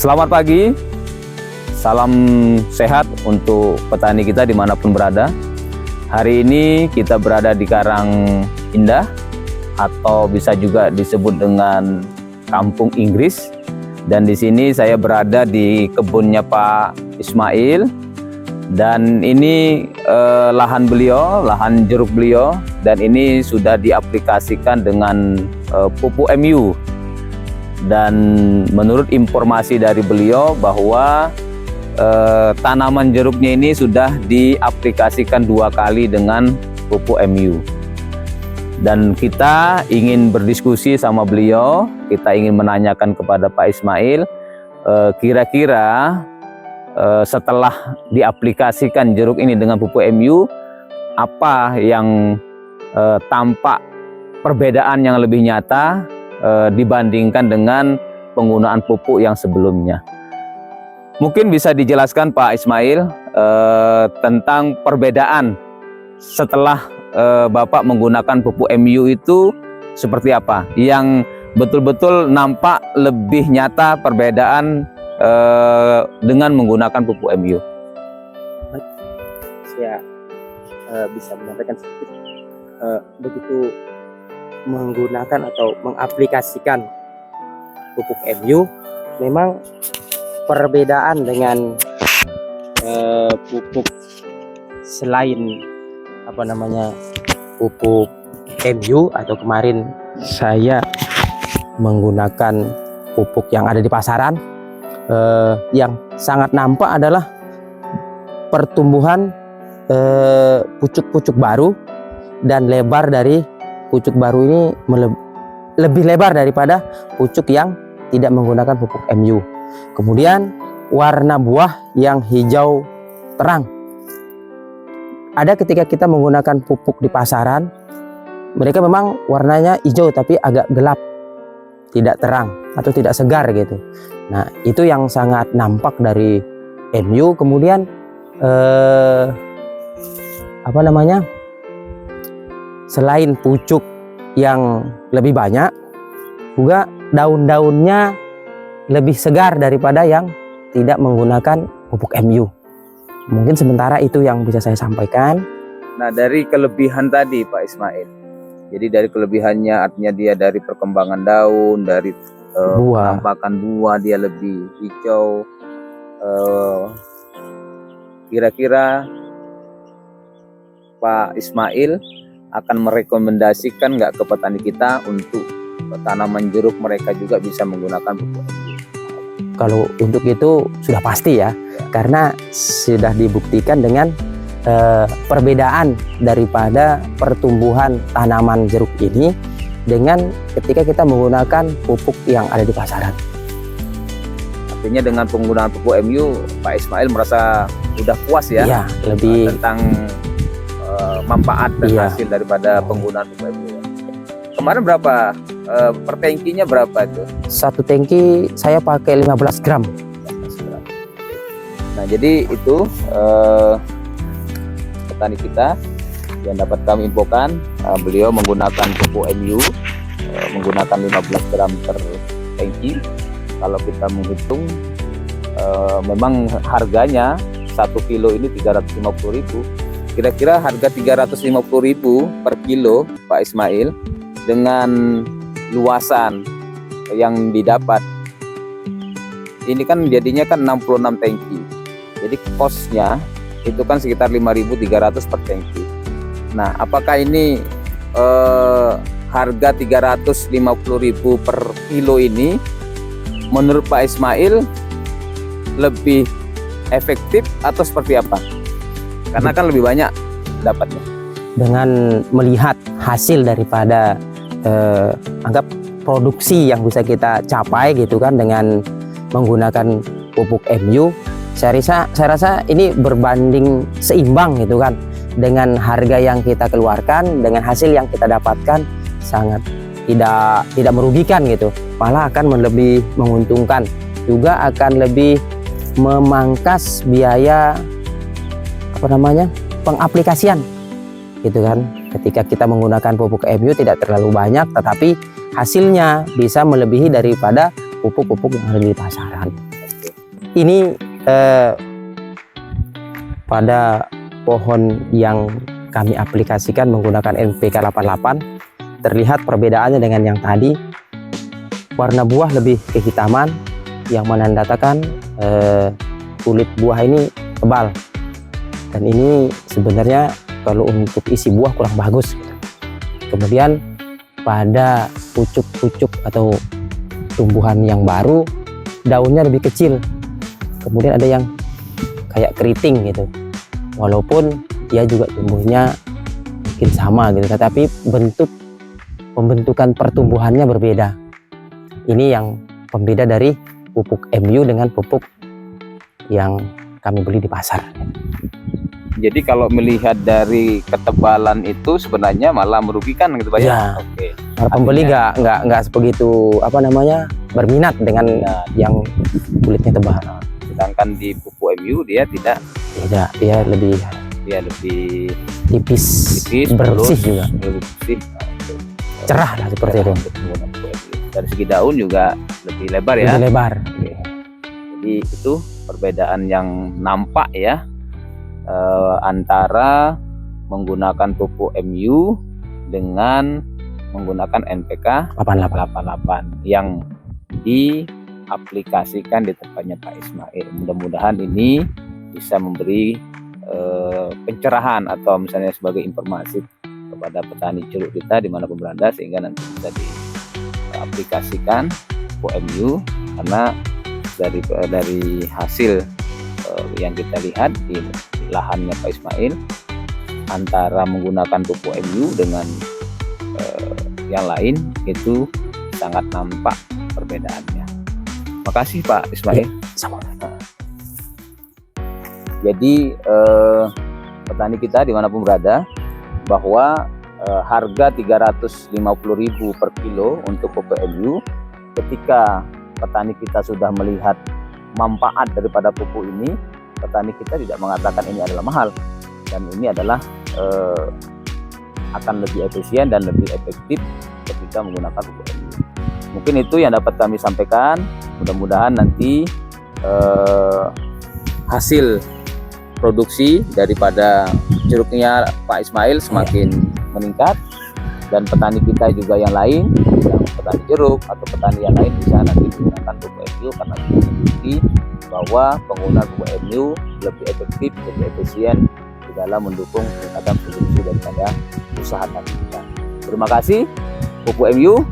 Selamat pagi, salam sehat untuk petani kita dimanapun berada. Hari ini kita berada di Karang Indah atau bisa juga disebut dengan Kampung Inggris. Dan di sini saya berada di kebunnya Pak Ismail. Dan ini lahan beliau, lahan jeruk beliau. Dan ini sudah diaplikasikan dengan pupuk MU. Dan menurut informasi dari beliau bahwa tanaman jeruknya ini sudah diaplikasikan 2 kali dengan pupuk MU. Dan kita ingin berdiskusi sama beliau, kita ingin menanyakan kepada Pak Ismail, kira-kira setelah diaplikasikan jeruk ini dengan pupuk MU, apa yang tampak perbedaan yang lebih nyata dibandingkan dengan penggunaan pupuk yang sebelumnya. Mungkin bisa dijelaskan Pak Ismail tentang perbedaan setelah Bapak menggunakan pupuk MU itu seperti apa, yang betul-betul nampak lebih nyata perbedaan dengan menggunakan pupuk MU. Saya bisa menyampaikan sedikit, begitu menggunakan atau mengaplikasikan pupuk MU, memang perbedaan dengan pupuk selain pupuk MU atau kemarin saya menggunakan pupuk yang ada di pasaran, yang sangat nampak adalah pertumbuhan pucuk-pucuk baru, dan lebar dari pucuk baru ini lebih lebar daripada pucuk yang tidak menggunakan pupuk MU. Kemudian warna buah yang hijau terang. Ada ketika kita menggunakan pupuk di pasaran, mereka memang warnanya hijau tapi agak gelap, tidak terang atau tidak segar gitu. Nah, itu yang sangat nampak dari MU. Kemudian selain pucuk yang lebih banyak, juga daun-daunnya lebih segar daripada yang tidak menggunakan pupuk MU. Mungkin sementara itu yang bisa saya sampaikan. Nah, dari kelebihan tadi Pak Ismail, jadi dari kelebihannya artinya dia dari perkembangan daun, dari penampakan buah dia lebih hijau. Kira-kira Pak Ismail akan merekomendasikan nggak ke petani kita untuk tanaman jeruk mereka juga bisa menggunakan pupuk MU? Kalau untuk itu sudah pasti ya, karena sudah dibuktikan dengan perbedaan daripada pertumbuhan tanaman jeruk ini dengan ketika kita menggunakan pupuk yang ada di pasaran. Artinya dengan penggunaan pupuk MU, Pak Ismail merasa udah puas ya, lebih tentang manfaat dan hasil daripada penggunaan pupuk MU. Kemarin berapa per tangkinya, berapa itu? 1 tangki saya pakai 15 gram. Nah, jadi itu petani kita yang dapat kami infokan, beliau menggunakan pupuk MU menggunakan 15 gram per tangki. Kalau kita menghitung, memang harganya 1 kilo ini 350.000. Kira-kira harga 350.000 per kilo Pak Ismail dengan luasan yang didapat ini kan jadinya kan 66 tangki. Jadi kosnya itu kan sekitar 5.300 per tangki. Nah, apakah ini harga 350.000 per kilo ini menurut Pak Ismail lebih efektif atau seperti apa? Karena kan lebih banyak dapatnya. Dengan melihat hasil daripada anggap produksi yang bisa kita capai gitu kan dengan menggunakan pupuk MU, saya rasa ini berbanding seimbang gitu kan dengan harga yang kita keluarkan, dengan hasil yang kita dapatkan sangat tidak merugikan gitu, malah akan lebih menguntungkan, juga akan lebih memangkas biaya pengaplikasian gitu kan. Ketika kita menggunakan pupuk MU tidak terlalu banyak, tetapi hasilnya bisa melebihi daripada pupuk-pupuk yang ada di pasaran. ini pada pohon yang kami aplikasikan menggunakan NPK 88, terlihat perbedaannya dengan yang tadi. Warna buah lebih kehitaman yang menandakan kulit buah ini tebal, dan ini sebenarnya kalau untuk isi buah kurang bagus gitu. Kemudian pada pucuk-pucuk atau tumbuhan yang baru, daunnya lebih kecil, kemudian ada yang kayak keriting gitu, walaupun dia juga tumbuhnya mungkin sama gitu, tetapi pembentukan pertumbuhannya berbeda. Ini yang pembeda dari pupuk MU dengan pupuk yang kami beli di pasar. Jadi kalau melihat dari ketebalan itu sebenarnya malah merugikan gitu Pak Ya. Oke. Para pembeli nggak sebegitu berminat dengan yang kulitnya tebal. Sedangkan di pupuk MU dia tidak, Dia lebih tipis, bersih mulus, juga, lebih bersih. cerah lah seperti itu. Untuk penggunaan pupuk MU. Dari segi daun juga lebih lebar ya. Lebih lebar. Oke. Jadi itu perbedaan yang nampak ya, antara menggunakan pupuk MU dengan menggunakan NPK 88 yang diaplikasikan di tempatnya Pak Ismail. Mudah-mudahan ini bisa memberi pencerahan atau misalnya sebagai informasi kepada petani jeruk kita dimanapun berada, sehingga nanti bisa diaplikasikan pupuk MU, karena dari hasil yang kita lihat di lahannya Pak Ismail, antara menggunakan pupuk MU dengan yang lain itu sangat nampak perbedaannya. Makasih Pak Ismail. Sama. Jadi petani kita dimanapun berada, bahwa harga 350.000 per kilo untuk pupuk MU, ketika petani kita sudah melihat manfaat daripada pupuk ini, petani kita tidak mengatakan ini adalah mahal, dan ini adalah akan lebih efisien dan lebih efektif ketika menggunakan pupuk MU. Mungkin itu yang dapat kami sampaikan. Mudah-mudahan nanti hasil produksi daripada jeruknya Pak Ismail semakin meningkat, dan petani kita juga yang lain, yang petani jeruk atau petani yang lain bisa nanti menggunakan pupuk MU, karena kita terbukti bahwa penggunaan pupuk MU lebih efektif, lebih efisien di dalam mendukung peningkatan produksi daripada usaha tani kita. Terima kasih pupuk MU.